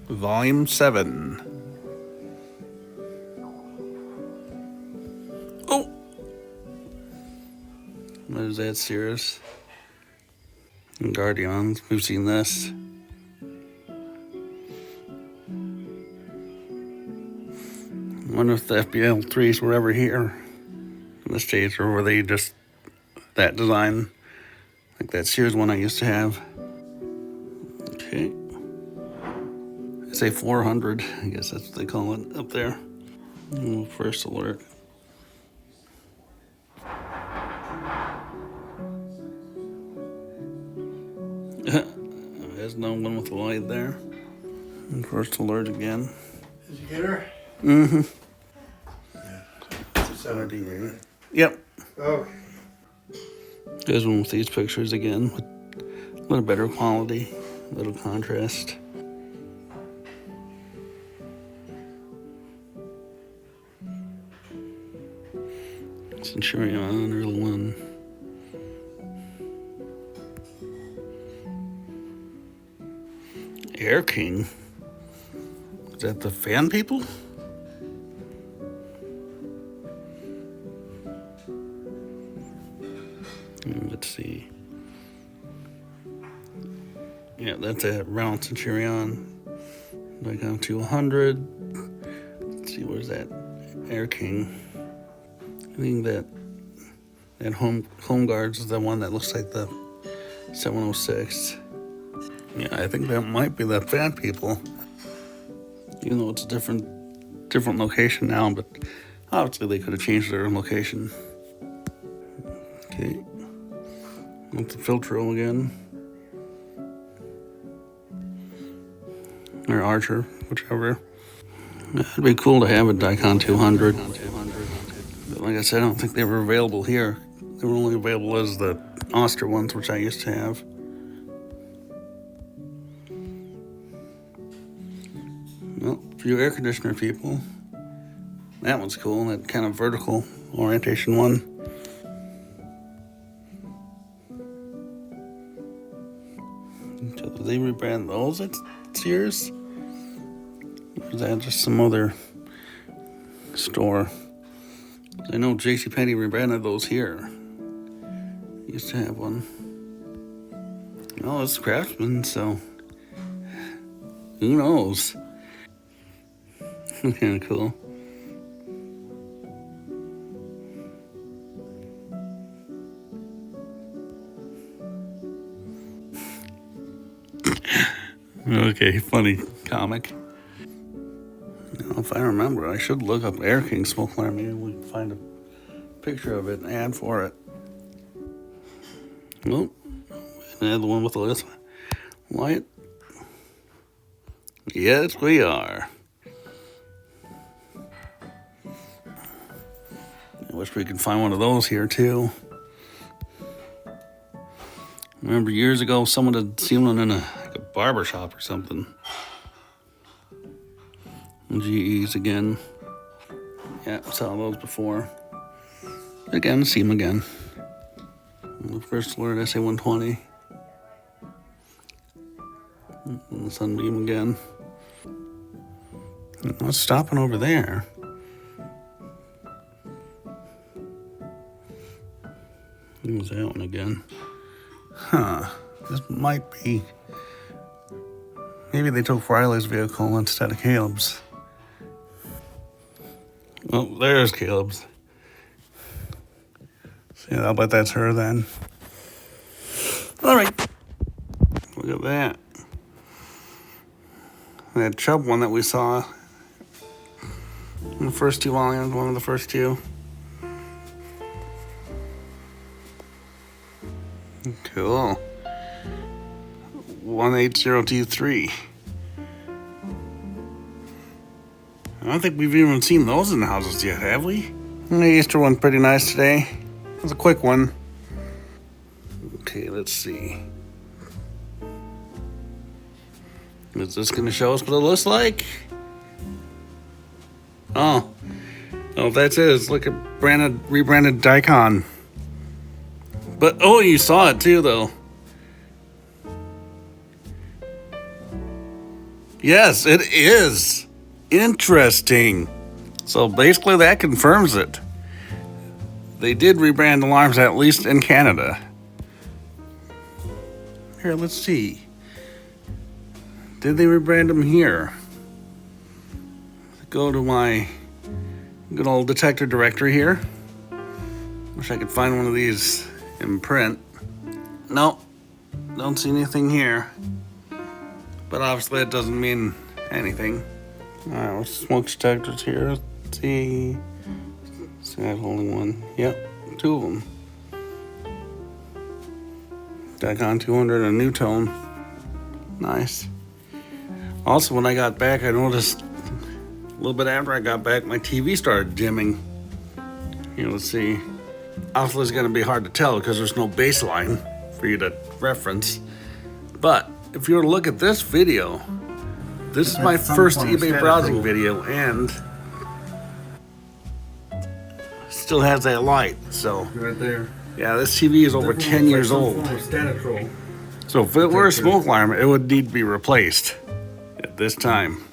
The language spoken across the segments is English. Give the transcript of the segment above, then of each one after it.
Volume 7. Oh! What is that, Sears? Guardians. We've seen this. I wonder if the FBL3s were ever here in the States, or were they just that design? Like that Sears one I used to have. Okay. I say 400. I guess that's what they call it up there. First alert. There's no one with the light there. And first alert again. Did you get her? Mm-hmm. Yeah. It's a 78. Yep. Okay. There's one with these pictures again, with a little better quality, a little contrast. Centurion, early one. Air King? Is that the fan people? Let's see. Yeah, that's a round Centurion. Icon 200. Let's see, where's that? Air King. I think that home guards is the one that looks like the 706. Yeah, I think that might be the fan people. Even though it's a different location now, but obviously they could have changed their location. Okay. With the Filtro again. Or Archer, whichever. It'd be cool to have a Daikon 200. But like I said, I don't think they were available here. They were only available as the Oster ones, which I used to have. Well, for you air conditioner people, that one's cool, that kind of vertical orientation one. So did they rebrand those at Sears? Or is that just some other store? I know JCPenney rebranded those here. Used to have one. Oh, it's Craftsman, so who knows? Kind of cool. Okay, funny comic. Now, if I remember, I should look up Air King Smoke Alarm. Maybe we can find a picture of it and ad for it. Nope. And add the one with the light. Yes, we are. I wish we could find one of those here too. Remember years ago, someone had seen one in a barber shop or something. GEs again. Yeah, saw those before. Again, see them again. The first alert, SA120. And the Sunbeam again. What's stopping over there? Who's that one again? Huh. This might be... Maybe they took Riley's vehicle instead of Caleb's. Oh, there's Caleb's. So yeah, I'll bet that's her then. All right. Look at that. That Chubb one that we saw in the first two volumes, one of the first two. Cool. 18023. I don't think we've even seen those in the houses yet, have we? The Easter one's pretty nice today. It was a quick one. Okay, let's see. Is this going to show us what it looks like? Oh, that's it. It's like a rebranded Daikon. But, oh, you saw it too, though. Yes, it is. Interesting. So basically that confirms it. They did rebrand alarms, at least in Canada. Here, let's see. Did they rebrand them here? Go to my good old detector directory here. Wish I could find one of these in print. Nope, don't see anything here. But obviously it doesn't mean anything. Alright, what's smoke detectors here? Let's see. So I have only one. Yep, two of them. Dicon 200 and NuTone. Nice. Also, when I got back, I noticed a little bit after I got back, my TV started dimming. Here, let's see. Obviously, it's going to be hard to tell because there's no baseline for you to reference. But if you were to look at this video, this is my first eBay browsing video, and still has that light. So Right there. yeah, this TV is over 10 years old. So if it were a smoke alarm, it would need to be replaced at this time.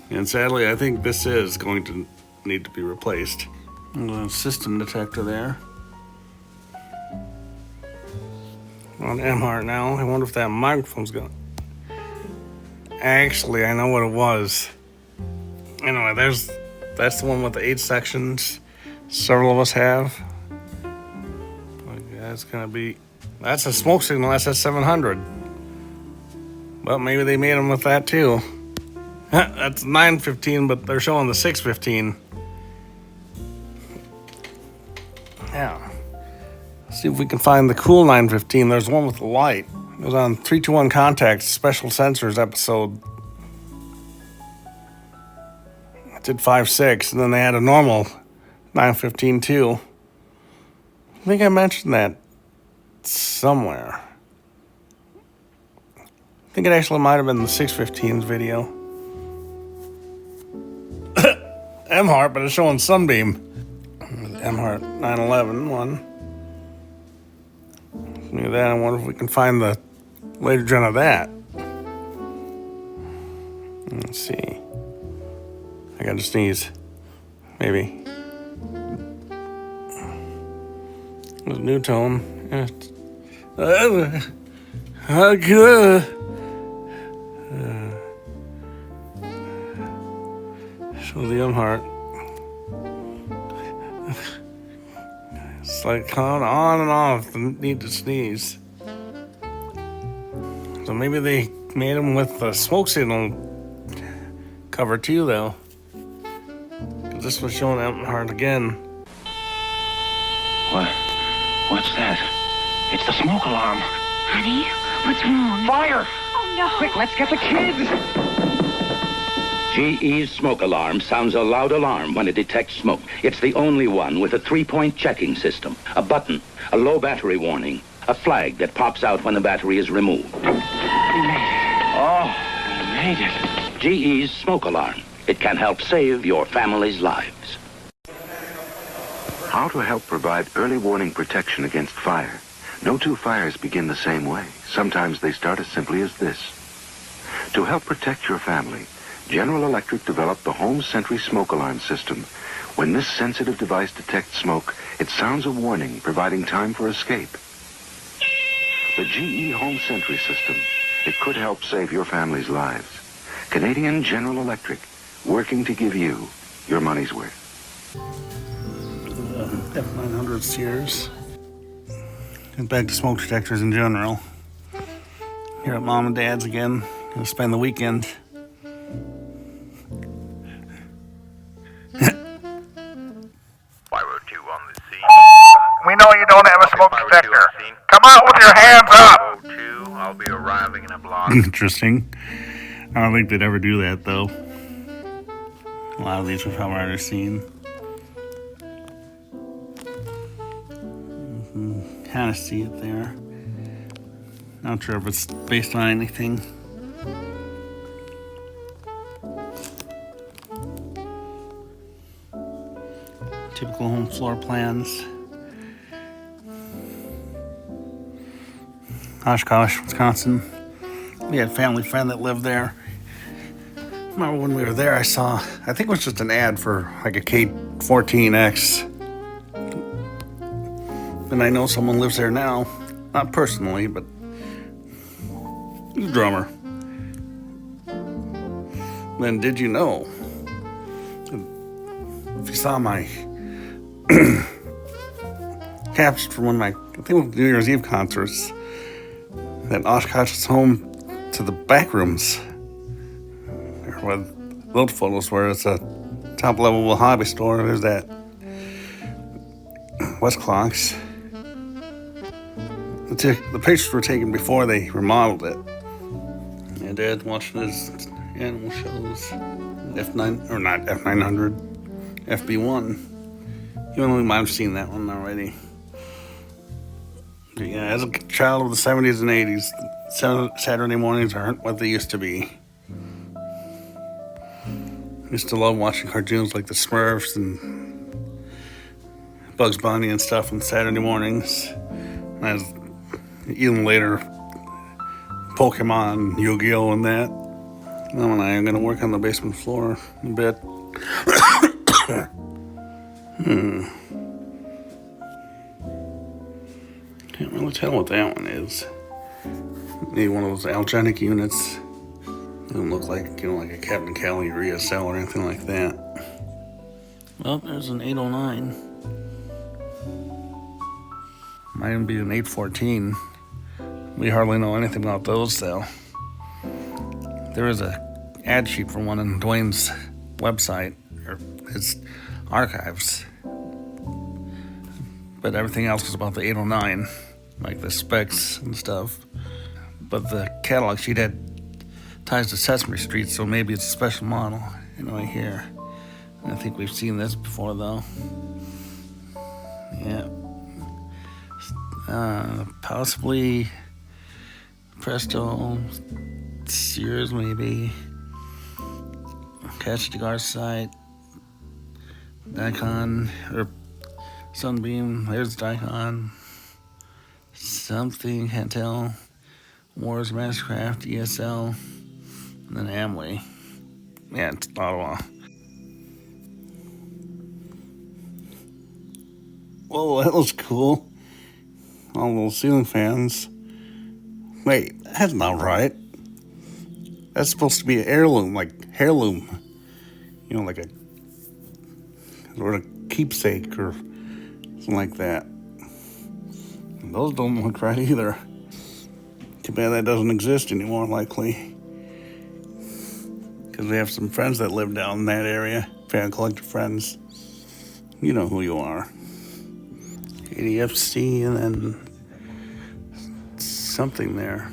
And sadly, I think this is going to need to be replaced. A system detector there. On Emhart now. I wonder if that microphone's going. Actually, I know what it was. Anyway, that's the one with the 8 sections. Several of us have. That's gonna be. That's a smoke signal. That's a 700. Well, maybe they made them with that too. That's 915, but they're showing the 615. Yeah. See if we can find the cool 915. There's one with the light. It was on 321 Contacts Special Sensors episode. It did 5.6, and then they had a normal 915 too. I think I mentioned that somewhere. I think it actually might have been the 615's video. Emhart, but it's showing Sunbeam. Emhart 911 one. Look at that. I wonder if we can find the later gen of that. Let's see. I gotta sneeze. Maybe. With NuTone. How good. Show the Emhart. It's like coming on and off the need to sneeze. So maybe they made them with the smoke signal cover too, though. Because this was showing Emhart again. What's that? It's the smoke alarm. Honey, what's wrong? Fire! Oh, no. Quick, let's get the kids! GE's smoke alarm sounds a loud alarm when it detects smoke. It's the only one with a 3-point checking system, a button, a low battery warning, a flag that pops out when the battery is removed. We made it. Oh, we made it. GE's smoke alarm. It can help save your family's lives. How to help provide early warning protection against fire. No two fires begin the same way. Sometimes they start as simply as this. To help protect your family, General Electric developed the Home Sentry smoke alarm system. When this sensitive device detects smoke, it sounds a warning, providing time for escape. The GE Home Sentry system. It could help save your family's lives. Canadian General Electric, working to give you your money's worth. F900 Sears. And back to smoke detectors in general. Here at Mom and Dad's again. Gonna spend the weekend. We know you don't have a smoke detector. Come out with your hands up! 02, I'll be arriving in a block. Interesting. I don't think they'd ever do that, though. A lot of these we've probably already seen. Kind of see it there. Not sure if it's based on anything. Typical home floor plans. Oshkosh, Wisconsin. We had a family friend that lived there. remember when we were there, I think it was just an ad for like a K14X. And I know someone lives there now. Not personally, but he's a drummer. Then did you know, if you saw my caption for one of my, I think it was New Year's Eve concerts, that Oshkosh is home to the back rooms. Where those photos where it's a top level of a hobby store. There's that West Clocks. The pictures were taken before they remodeled it. And Dad watching his animal shows. F9, or not F900, FB1. Even though we might have seen that one already. But yeah, as a child of the 70s and 80s, Saturday mornings aren't what they used to be. I used to love watching cartoons like the Smurfs and Bugs Bunny and stuff on Saturday mornings. As even later, Pokemon, Yu-Gi-Oh! And that. Now and I am going to work on the basement floor a bit. Can't really tell what that one is. Maybe one of those algenic units. It doesn't look like, like a Captain Cali or ESL or anything like that. Well, there's an 809. Might even be an 814. We hardly know anything about those, though. There is a ad sheet for one on Dwayne's website, or his archives. But everything else was about the 809, like the specs and stuff. But the catalog sheet had ties to Sesame Street, so maybe it's a special model. Right here. I think we've seen this before, though. Yeah. Possibly Presto, Sears, maybe. Catch the Garsite, Daikon, or Sunbeam. There's Daikon. Something, can't tell. Wars, Mastercraft, ESL, and then Amway. Yeah, it's Ottawa. Whoa, that was cool. All those ceiling fans. Wait, that's not right. That's supposed to be an heirloom, like heirloom. Like a sort of keepsake or something like that. And those don't look right either. Too bad that doesn't exist anymore, likely. Because we have some friends that live down in that area. Fan collector friends. You know who you are. ADFC and then something there.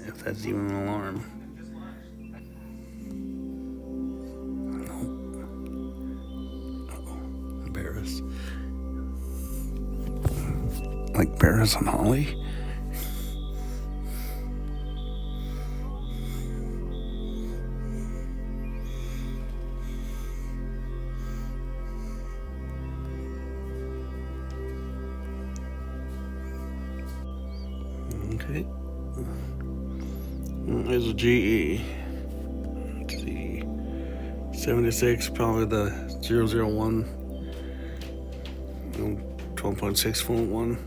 If that's even an alarm. Barris. Like Barris and Holly? Okay. There's a GE. Let's see. 76, probably the 001. 12.6 volt one.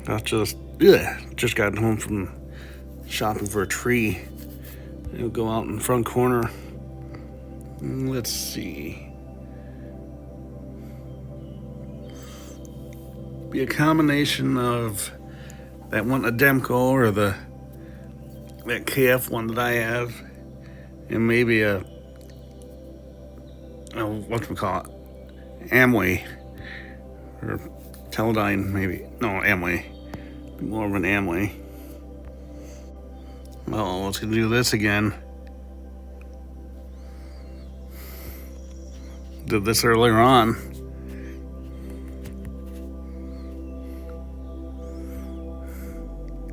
I just got home from shopping for a tree. It'll go out in the front corner. Let's see. Be a combination of that one Ademco or that KF one that I have, and maybe a whatchamacallit, Amway or Teledyne, maybe. No, Amway. More of an Amway. Well, let's do this again. Did this earlier on.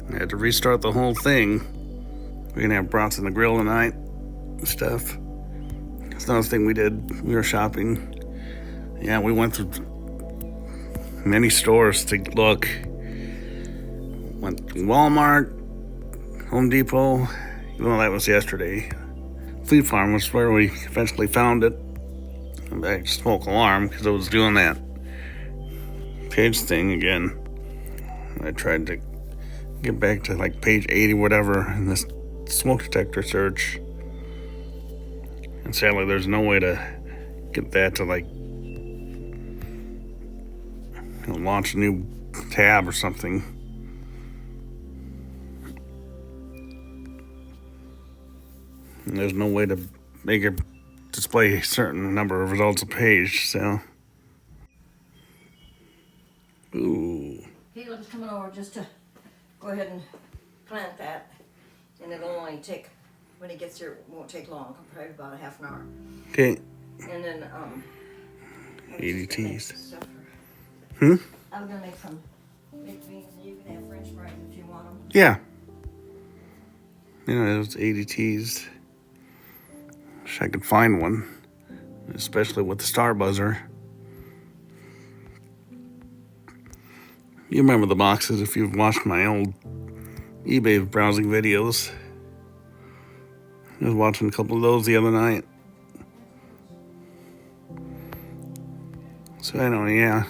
I had to restart the whole thing. We're gonna have brats in the grill tonight and stuff. That's another thing we did. We were shopping. Yeah, we went through many stores to look. Went to Walmart, Home Depot, even though that was yesterday. Fleet Farm was where we eventually found it. That smoke alarm, because it was doing that page thing again. I tried to get back to like page 80 whatever in this smoke detector search. And sadly there's no way to get that to like launch a new tab or something. And there's no way to make it display a certain number of results a page, so. Ooh. Caleb's coming over just to go ahead and plant that, and it'll only take, when he gets here, it won't take long, probably about a half an hour. Okay. And then, ADTs. I'm gonna make some baked beans, and you can have French fries if you want them. Yeah. You know, those ADTs. Wish I could find one, especially with the star buzzer. You remember the boxes if you've watched my old eBay browsing videos. I was watching a couple of those the other night. So I don't know, yeah.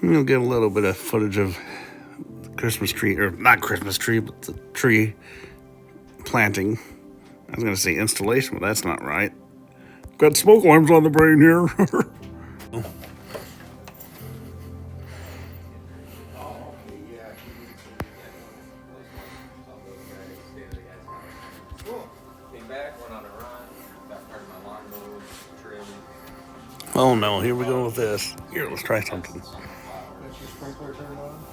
You'll get a little bit of footage of the Christmas tree, or not Christmas tree, but the tree planting. I was going to say installation, but that's not right. Got smoke alarms on the brain here. Oh no, here we go with this. Here, let's try something. That's your sprinkler turned on?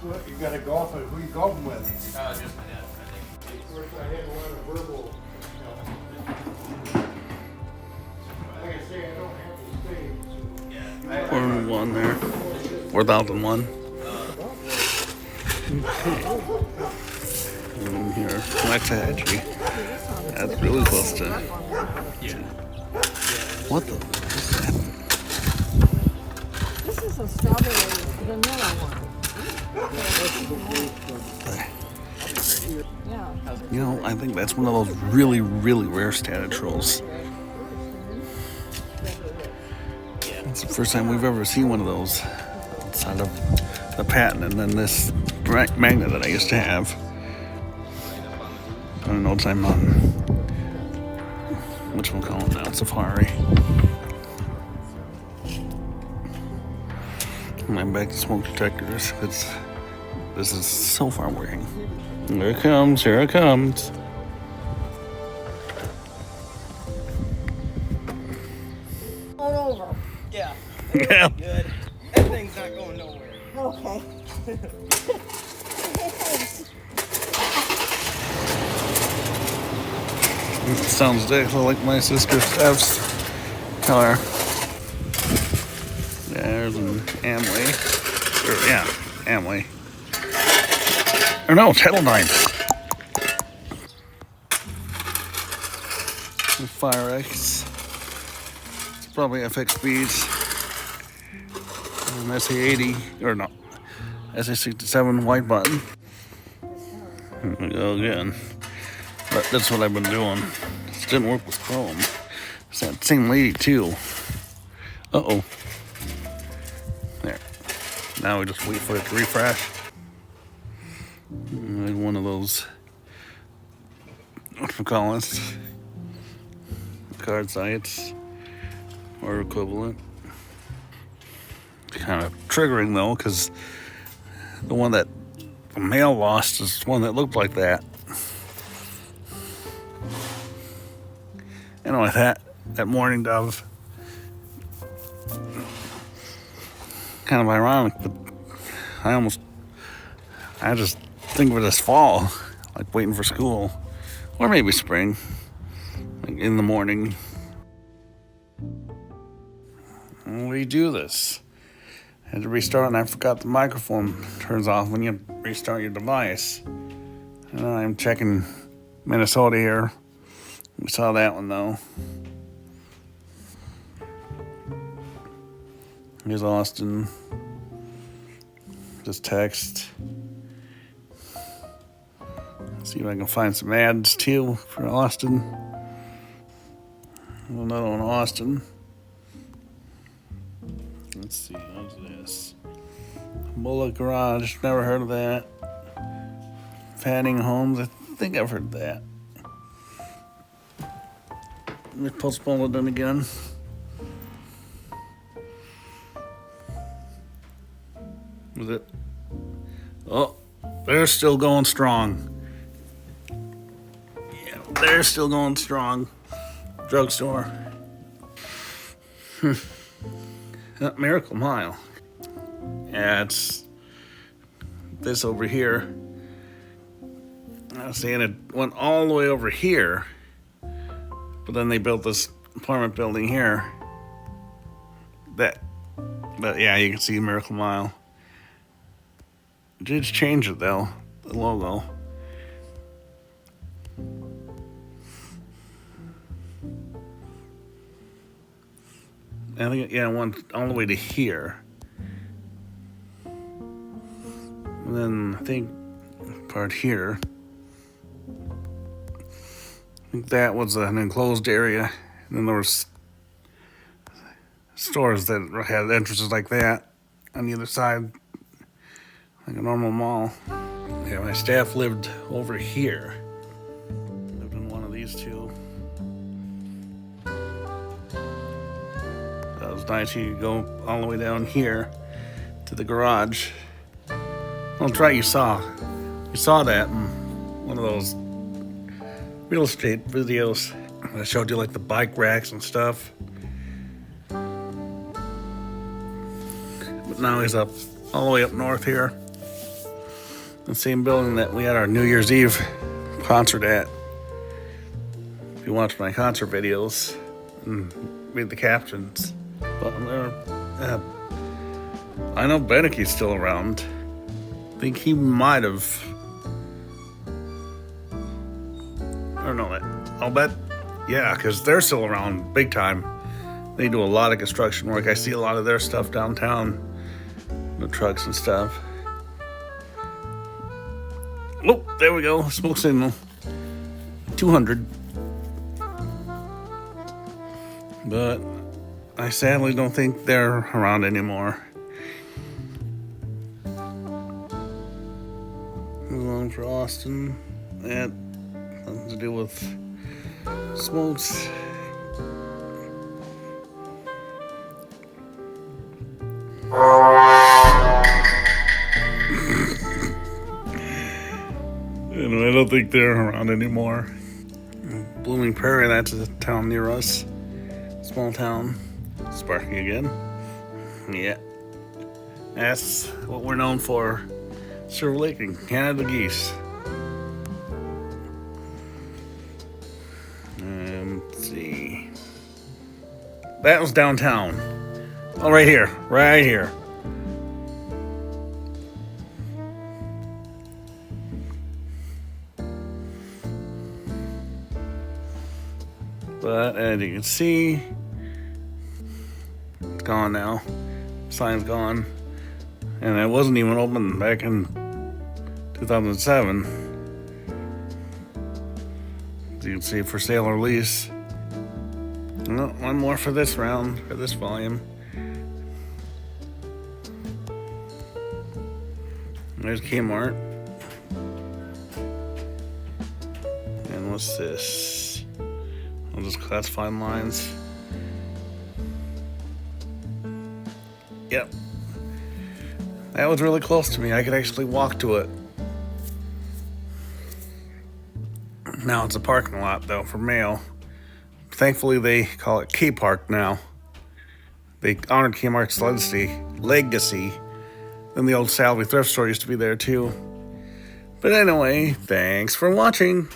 Well, you got a golfer. Who you golfing with? Just my dad, I think. Of course, I had a lot of verbal. Like I say, I don't have to stay. 401 there. 4001. And here, Waxahachie. That's really close to. What the? What's that? This is a strawberry vanilla one. Yeah. You know, I think that's one of those really, really rare static trolls. It's the first time we've ever seen one of those outside of the patent and then this magnet that I used to have. I don't know what I'm on. Which we'll call it now, Safari. I'm back to smoke detectors. This is so far working. Here it comes, here it comes. Going over. Yeah. Yeah. Good. That thing's not going nowhere. Okay. It sounds exactly like my sister Steph's car. There's an Amway. Yeah, Amway. Or no, Teledyne. FireX. It's probably FX speeds. An SA80, or no, SA67 white button. Here we go again. But that's what I've been doing. This didn't work with Chrome. It's that same lady too. Uh-oh. There. Now we just wait for it to refresh. Like one of those, whatchamacallits, card sites or equivalent. Kind of triggering though, because the one that the mail lost is one that looked like that. Anyway, that Mourning Dove, kind of ironic, but I just think of it as fall, like waiting for school, or maybe spring, like in the morning. And we do this. I had to restart and I forgot the microphone turns off when you restart your device. And I'm checking Minnesota here. We saw that one though. Here's Austin. Just text. See if I can find some ads too for Austin. Another one, Austin. Let's see, what's this? Bullock Garage, never heard of that. Fanning Homes, I think I've heard of that. Let me postpone it then again. Was it? Oh, they're still going strong. Yeah, they're still going strong. Drugstore. Miracle Mile. Yeah, it's this over here. I was saying it went all the way over here, but then they built this apartment building here. But yeah, you can see Miracle Mile. Did change it though, the logo. I think, yeah, it went all the way to here. And then I think part here. I think that was an enclosed area. And then there was stores that had entrances like that on the other side. Like a normal mall. Yeah, my staff lived over here. Lived in one of these two. That was nice. You could go all the way down here to the garage. That's right, you saw that in one of those real estate videos. I showed you like the bike racks and stuff. But now he's up all the way up north here. The same building that we had our New Year's Eve concert at. If you watch my concert videos and read the captions. But I know Beneke's still around. I think he might have. I don't know. I'll bet. Yeah, because they're still around big time. They do a lot of construction work. I see a lot of their stuff downtown. The trucks and stuff. Oh, there we go. Smoke signal. 200. But I sadly don't think they're around anymore. One for Austin. That nothing to do with smokes. And I don't think they're around anymore. Blooming Prairie, that's a town near us. Small town. Sparky again. Yeah. That's what we're known for. Silver Lake and Canada geese. Let's see. That was downtown. Oh, right here. Right here. But as you can see, it's gone now. Sign's gone. And it wasn't even open back in 2007. As you can see, for sale or lease. No, one more for this round, for this volume. There's Kmart. And what's this? I'll just classify lines. Yep. That was really close to me. I could actually walk to it. Now it's a parking lot, though, for mail. Thankfully, they call it K-Park now. They honored Kmart's legacy. And the old Salvi thrift store used to be there, too. But anyway, thanks for watching.